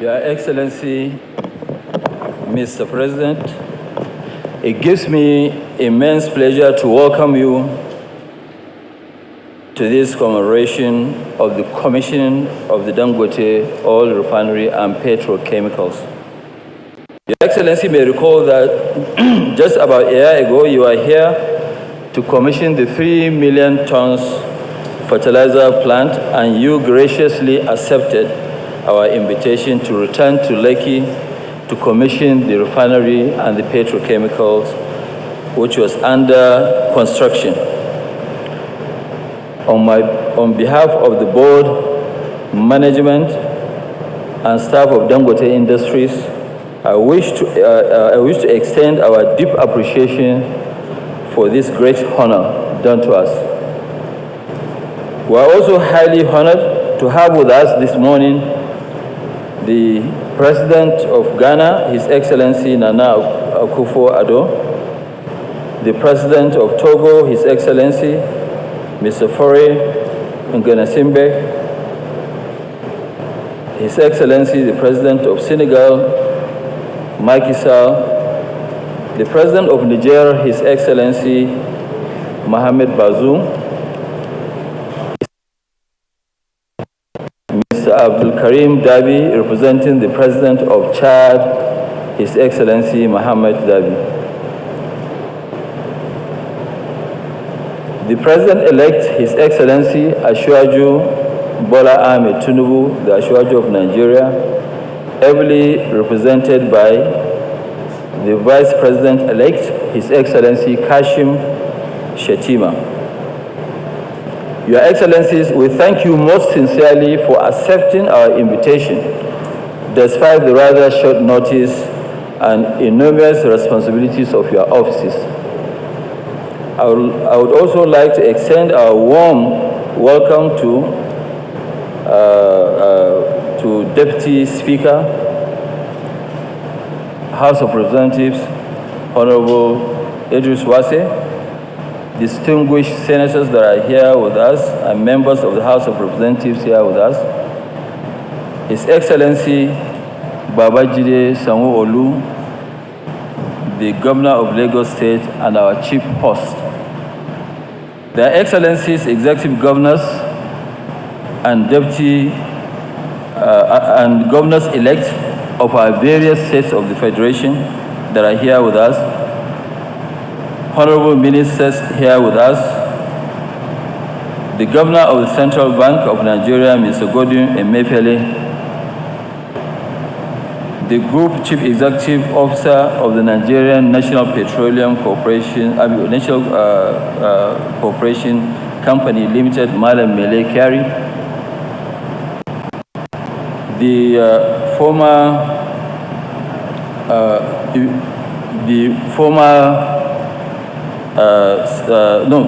Your Excellency, Mr. President, it gives me immense pleasure to welcome you to this commemoration of the commissioning of the Dangote Oil Refinery and Petrochemicals. Your Excellency may recall that just about a year ago, you were here to commission the 3 million tons fertilizer plant, and you graciously accepted our invitation to return to Lekki to commission the refinery and the petrochemicals, which was under construction. On behalf of the board, management, and staff of Dangote Industries, I wish to extend our deep appreciation for this great honor done to us. We are also highly honored to have with us this morning the President of Ghana, His Excellency Nana Akufo-Addo, the President of Togo, His Excellency Mr. Faure Ngenasimbe, His Excellency the President of Senegal, Macky Sall, the President of Niger, His Excellency Mohamed Bazoum, Mr. Abdul Karim Dabi, representing the President of Chad, His Excellency Mohamed Dabi. The President-elect, His Excellency Asiwaju Bola Ahmed Tinubu, the Asiwaju of Nigeria, ably represented by the Vice President-elect, His Excellency Kashim Shettima. Your Excellencies, we thank you most sincerely for accepting our invitation, despite the rather short notice and enormous responsibilities of your offices. I would also like to extend our warm welcome to Deputy Speaker, House of Representatives, Honorable Idris Wase, distinguished senators that are here with us, and members of the House of Representatives here with us, His Excellency Babajide Sanwo-Olu, the Governor of Lagos State, and our Chief Host. Their Excellencies, Executive Governors, and Deputy and Governors-elect of our various states of the Federation that are here with us, Honorable Ministers here with us, the Governor of the Central Bank of Nigeria, Mr. Godwin Emefiele, the Group Chief Executive Officer of the Nigerian National Petroleum Corporation, National Corporation Company Limited, Malam Mele Kyari, the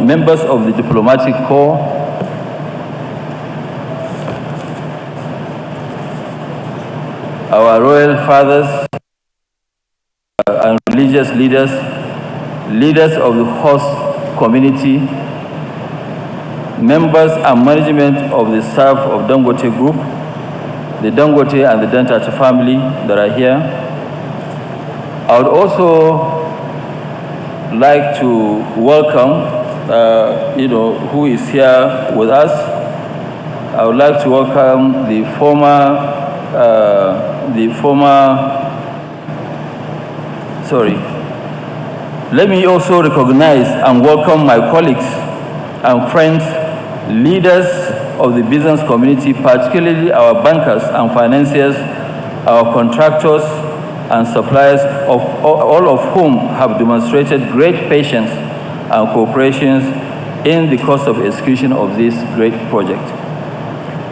members of the Diplomatic Corps, our royal fathers and religious leaders, leaders of the host community, members and management of the staff of Dangote Group, the Dangote and the Dangote family that are here. I would also like to welcome, who is here with us. I would like to welcome the former Let me also recognize and welcome my colleagues and friends, leaders of the business community, particularly our bankers and financiers, our contractors and suppliers, all of whom have demonstrated great patience and cooperation in the course of execution of this great project.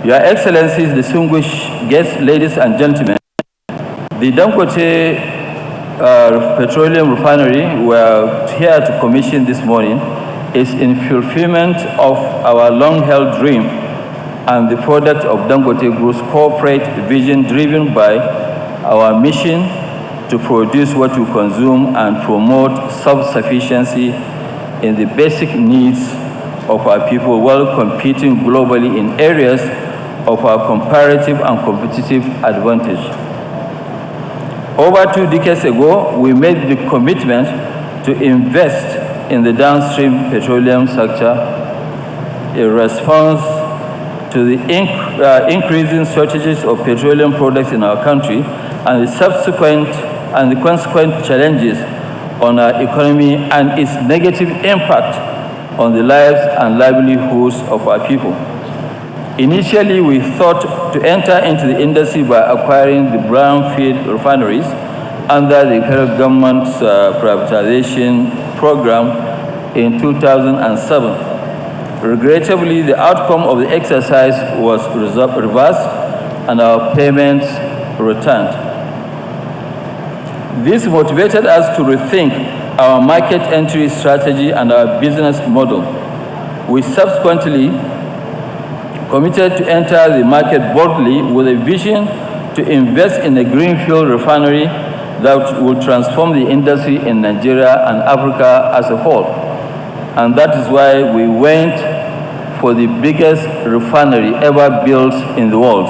Your Excellencies, distinguished guests, ladies and gentlemen, the Dangote Petroleum Refinery we are here to commission this morning is in fulfillment of our long-held dream and the product of Dangote Group's corporate vision, driven by our mission to produce what we consume and promote self-sufficiency in the basic needs of our people while competing globally in areas of our comparative and competitive advantage. Over 2 decades ago, we made the commitment to invest in the downstream petroleum sector in response to the increasing shortages of petroleum products in our country and the consequent challenges on our economy and its negative impact on the lives and livelihoods of our people. Initially, we thought to enter into the industry by acquiring the brownfield refineries under the federal government's privatization program in 2007. Regrettably, the outcome of the exercise was reversed and our payments returned. This motivated us to rethink our market entry strategy and our business model. We subsequently committed to enter the market boldly with a vision to invest in a greenfield refinery that will transform the industry in Nigeria and Africa as a whole. And that is why we went for the biggest refinery ever built in the world.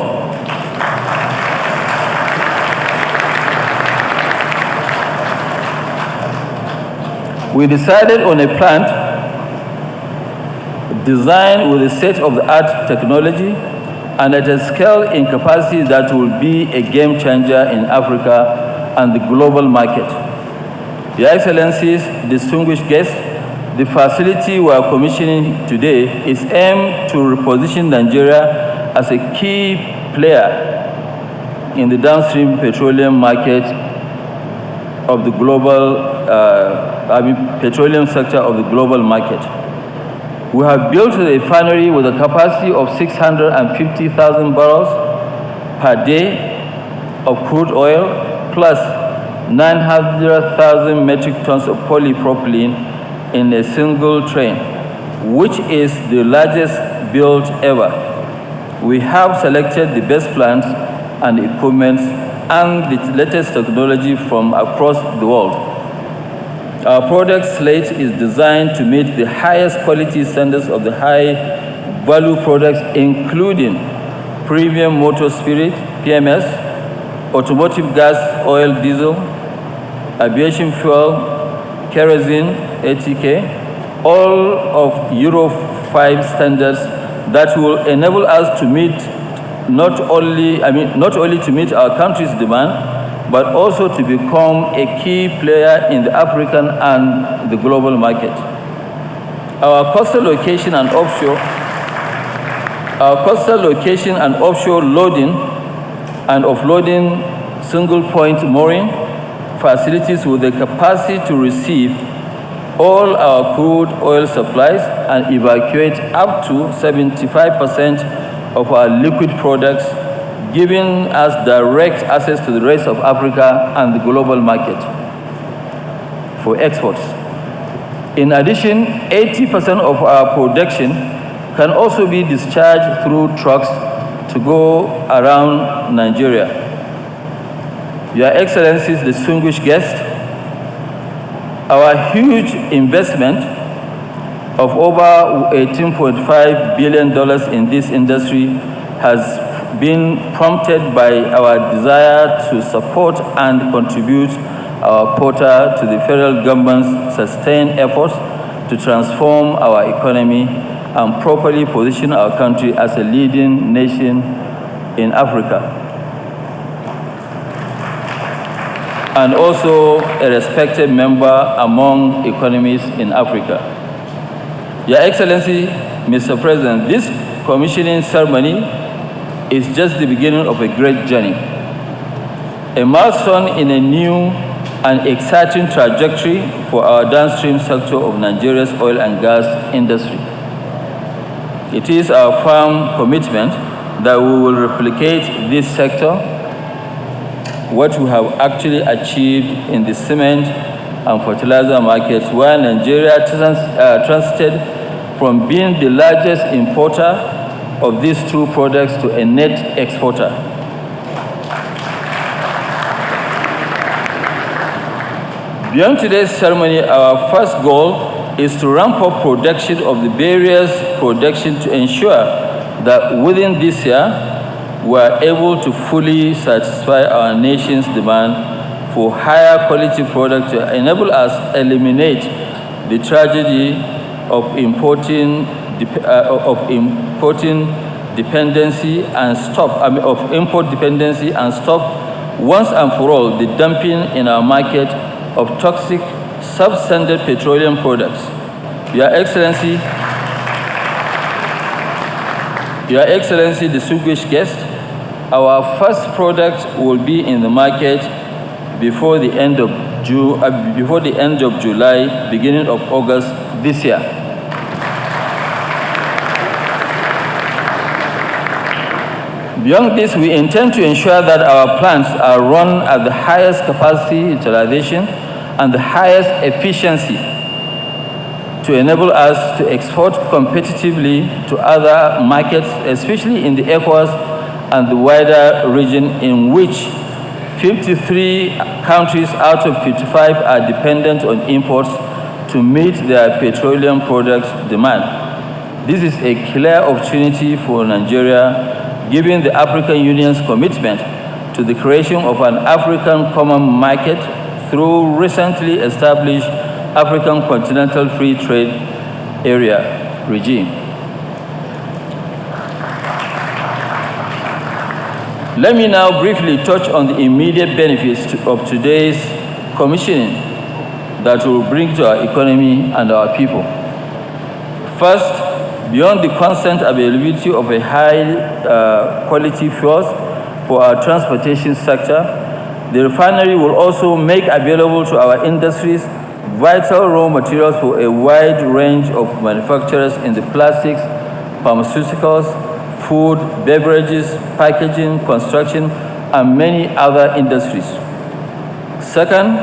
We decided on a plant designed with a state-of-the-art technology and at a scale in capacity that will be a game changer in Africa and the global market. Your Excellencies, distinguished guests, the facility we are commissioning today is aimed to reposition Nigeria as a key player in the downstream petroleum market of the global, petroleum sector of the global market. We have built a refinery with a capacity of 650,000 barrels per day of crude oil, plus 900,000 metric tons of polypropylene in a single train, which is the largest built ever. We have selected the best plants and equipment and the latest technology from across the world. Our product slate is designed to meet the highest quality standards of the high-value products, including premium motor spirit, PMS, automotive gas, oil, diesel, aviation fuel, kerosene, ATK, all of Euro 5 standards that will enable us to meet not only to meet our country's demand, but also to become a key player in the African and the global market. Our coastal location and offshore loading and offloading single-point mooring facilities with the capacity to receive all our crude oil supplies and evacuate up to 75% of our liquid products, giving us direct access to the rest of Africa and the global market for exports. In addition, 80% of our production can also be discharged through trucks to go around Nigeria. Your Excellencies, distinguished guests, our huge investment of over $18.5 billion in this industry has been prompted by our desire to support and contribute our quota to the federal government's sustained efforts to transform our economy and properly position our country as a leading nation in Africa, and also a respected member among economies in Africa. Your Excellency, Mr. President, this commissioning ceremony is just the beginning of a great journey, a milestone in a new and exciting trajectory for our downstream sector of Nigeria's oil and gas industry. It is our firm commitment that we will replicate this sector, what we have actually achieved in the cement and fertilizer markets, where Nigeria transited from being the largest importer of these two products to a net exporter. Beyond today's ceremony, our first goal is to ramp up production of the various production to ensure that within this year, we are able to fully satisfy our nation's demand for higher quality products to enable us to eliminate the tragedy of importing dependency and import dependency and stop once and for all the dumping in our market of toxic substandard petroleum products. Your Excellency, distinguished guests, our first product will be in the market before the end of July, beginning of August this year. Beyond this, we intend to ensure that our plants are run at the highest capacity utilization and the highest efficiency to enable us to export competitively to other markets, especially in the ECOWAS and the wider region, in which 53 countries out of 55 are dependent on imports to meet their petroleum products demand. This is a clear opportunity for Nigeria, given the African Union's commitment to the creation of an African common market through recently established African Continental Free Trade Area regime. Let me now briefly touch on the immediate benefits of today's commissioning that will bring to our economy and our people. First, beyond the constant availability of a high quality fuels for our transportation sector, the refinery will also make available to our industries vital raw materials for a wide range of manufacturers in the plastics, pharmaceuticals, food, beverages, packaging, construction, and many other industries. Second,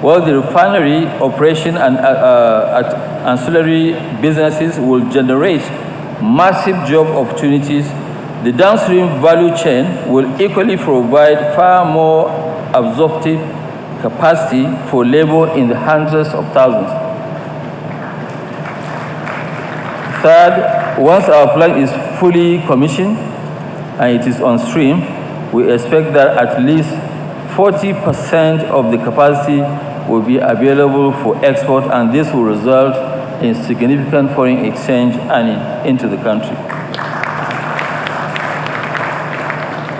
while the refinery operation and ancillary businesses will generate massive job opportunities, the downstream value chain will equally provide far more absorptive capacity for labor in the hundreds of thousands. Third, once our plant is fully commissioned and it is on stream, we expect that at least 40% of the capacity will be available for export, and this will result in significant foreign exchange earning into the country.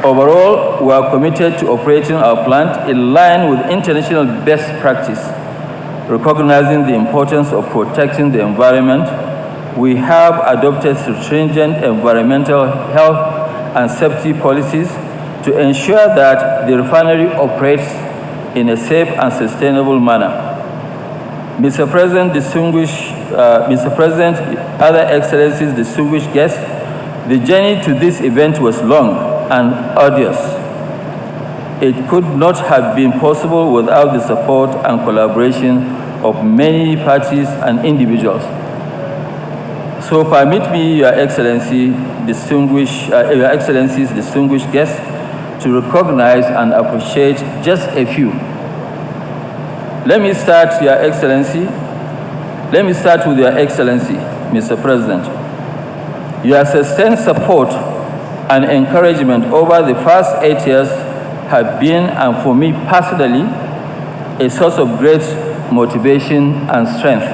Overall, we are committed to operating our plant in line with international best practice, recognizing the importance of protecting the environment. We have adopted stringent environmental health and safety policies to ensure that the refinery operates in a safe and sustainable manner. Mr. President, other excellencies, distinguished guests, the journey to this event was long and arduous. It could not have been possible without the support and collaboration of many parties and individuals. So permit me, Your Excellencies, distinguished guests, to recognize and appreciate just a few. Let me start with Your Excellency, Mr. President. Your sustained support and encouragement over the past 8 years have been, and for me personally, a source of great motivation and strength.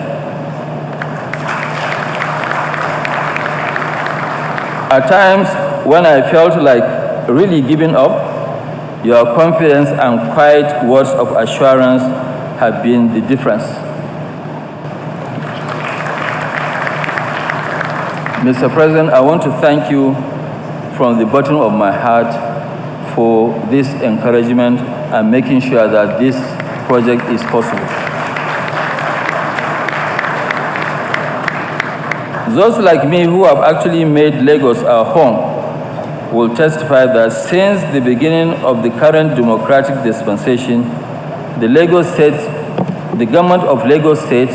At times, when I felt like really giving up, your confidence and quiet words of assurance have been the difference. Mr. President, I want to thank you from the bottom of my heart for this encouragement and making sure that this project is possible. Those like me who have actually made Lagos our home will testify that since the beginning of the current democratic dispensation, the government of Lagos State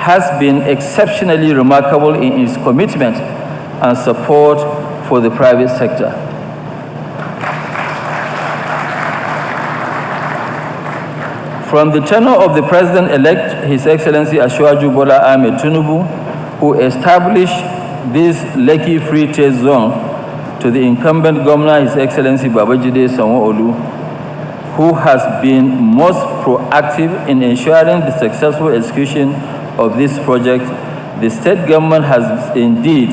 has been exceptionally remarkable in its commitment and support for the private sector. From the tenure of the President-elect, His Excellency Asiwaju Bola Ahmed Tinubu, who established this Lekki Free Trade Zone, to the incumbent governor, His Excellency Babajide Sanwo-Olu, who has been most proactive in ensuring the successful execution of this project, the state government has indeed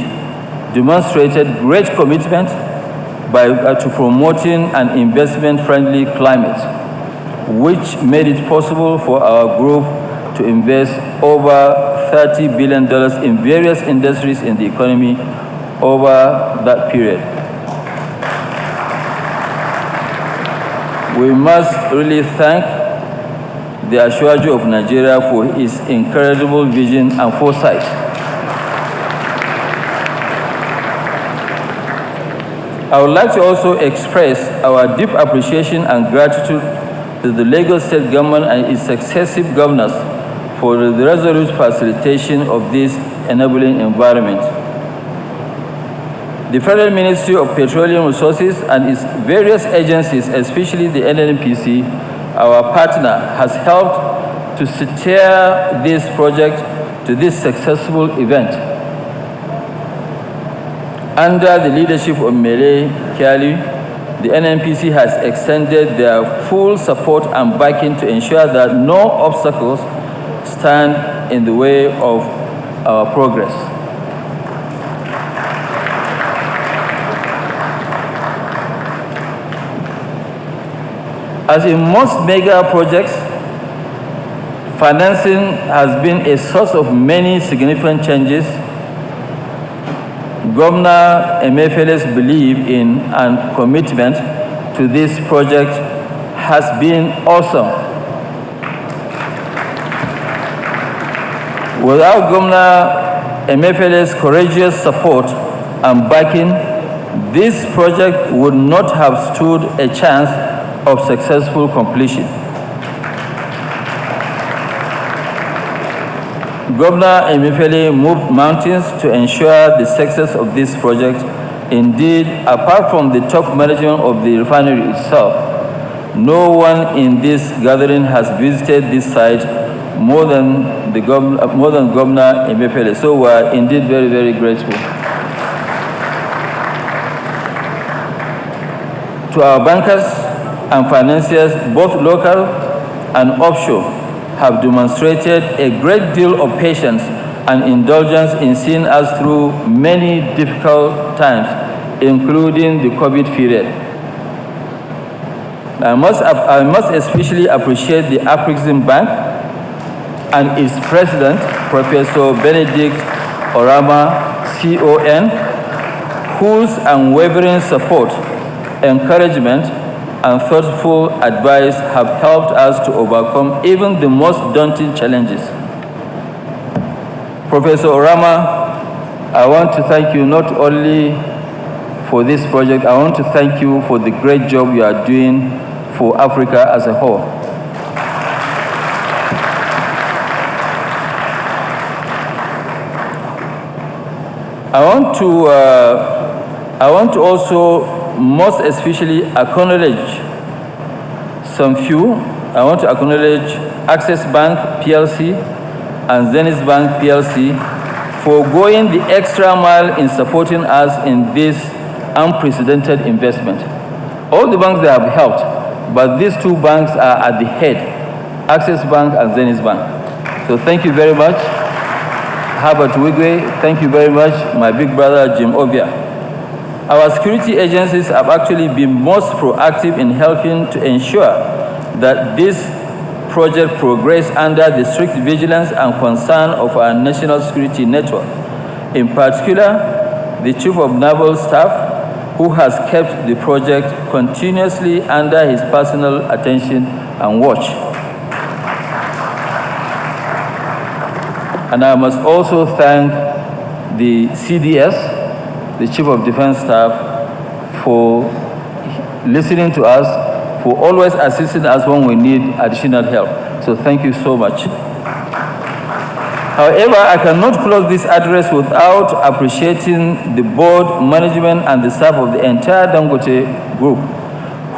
demonstrated great commitment to promoting an investment-friendly climate, which made it possible for our group to invest over $30 billion in various industries in the economy over that period. We must really thank the Ashwaju of Nigeria for his incredible vision and foresight. I would like to also express our deep appreciation and gratitude to the Lagos State government and its successive governors for the resolute facilitation of this enabling environment. The Federal Ministry of Petroleum Resources and its various agencies, especially the NNPC, our partner, has helped to steer this project to this successful event. Under the leadership of Mele Kyari, the NNPC has extended their full support and backing to ensure that no obstacles stand in the way of our progress. As in most mega projects, financing has been a source of many significant changes. Governor Emefiele's belief in and commitment to this project has been awesome. Without Governor Emefiele's courageous support and backing, this project would not have stood a chance of successful completion. Governor Emefiele moved mountains to ensure the success of this project. Indeed, apart from the top management of the refinery itself, no one in this gathering has visited this site more than Governor Emefiele. So we are indeed very, very grateful. To our bankers and financiers, both local and offshore, have demonstrated a great deal of patience and indulgence in seeing us through many difficult times, including the COVID period. I must especially appreciate the Afrexim Bank and its president, Professor Benedict Orama, CON, whose unwavering support, encouragement, and thoughtful advice have helped us to overcome even the most daunting challenges. Professor Orama, I want to thank you not only for this project, I want to thank you for the great job you are doing for Africa as a whole. I want to also most especially acknowledge some few. I want to acknowledge Access Bank PLC and Zenith Bank PLC for going the extra mile in supporting us in this unprecedented investment. All the banks they have helped, but these two banks are at the head, Access Bank and Zenith Bank. So thank you very much. Herbert Wigwe, thank you very much. My big brother, Jim Obia. Our security agencies have actually been most proactive in helping to ensure that this project progress under the strict vigilance and concern of our national security network. In particular, the Chief of Naval Staff, who has kept the project continuously under his personal attention and watch. And I must also thank the CDS, the Chief of Defense Staff, for listening to us, for always assisting us when we need additional help. So thank you so much. However, I cannot close this address without appreciating the board, management, and the staff of the entire Dangote group,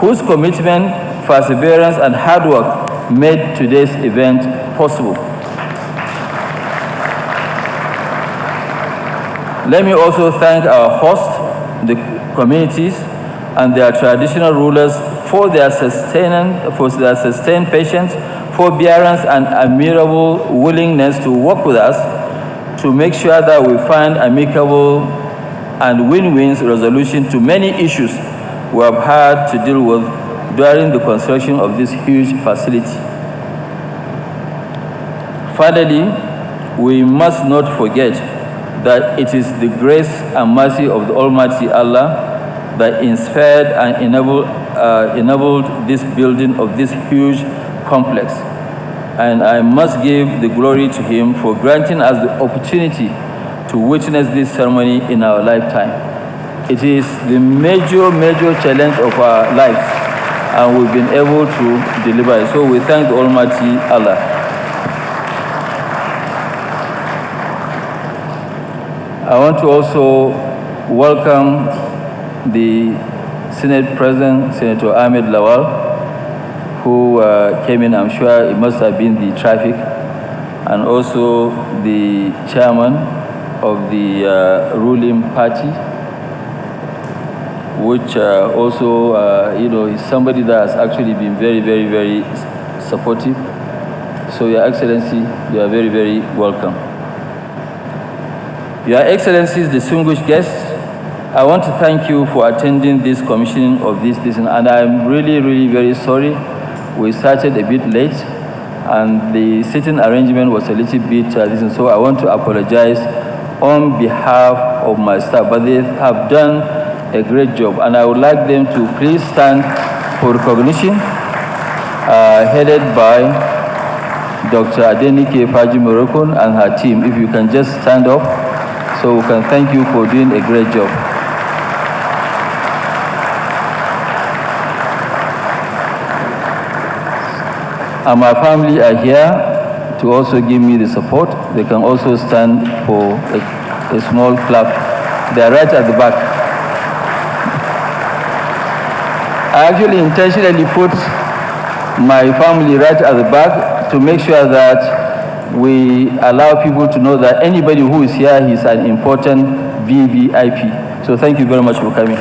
whose commitment, perseverance, and hard work made today's event possible. Let me also thank our hosts, the communities, and their traditional rulers for their sustained patience, forbearance, and admirable willingness to work with us to make sure that we find amicable and win-win resolution to many issues we have had to deal with during the construction of this huge facility. Finally, we must not forget that it is the grace and mercy of the Almighty Allah that inspired and enabled this building of this huge complex. And I must give the glory to Him for granting us the opportunity to witness this ceremony in our lifetime. It is the major challenge of our lives, and we've been able to deliver it. So we thank the Almighty Allah. I want to also welcome the Senate President, Senator Ahmed Lawal, who came in. I'm sure it must have been the traffic, and also the chairman of the ruling party, which also, is somebody that has actually been very supportive. So, Your Excellency, you are very welcome. Your Excellencies, distinguished guests, I want to thank you for attending this commissioning of this, and I'm really very sorry. We started a bit late, and the sitting arrangement was a little bit so I want to apologize on behalf of my staff, but they have done a great job, and I would like them to please stand for recognition, headed by Dr. Adenike Fajimorokun and her team. If you can just stand up, so we can thank you for doing a great job. And my family are here to also give me the support. They can also stand for a small clap. They are right at the back. I actually intentionally put my family right at the back to make sure that we allow people to know that anybody who is here is an important VVIP. So thank you very much for coming.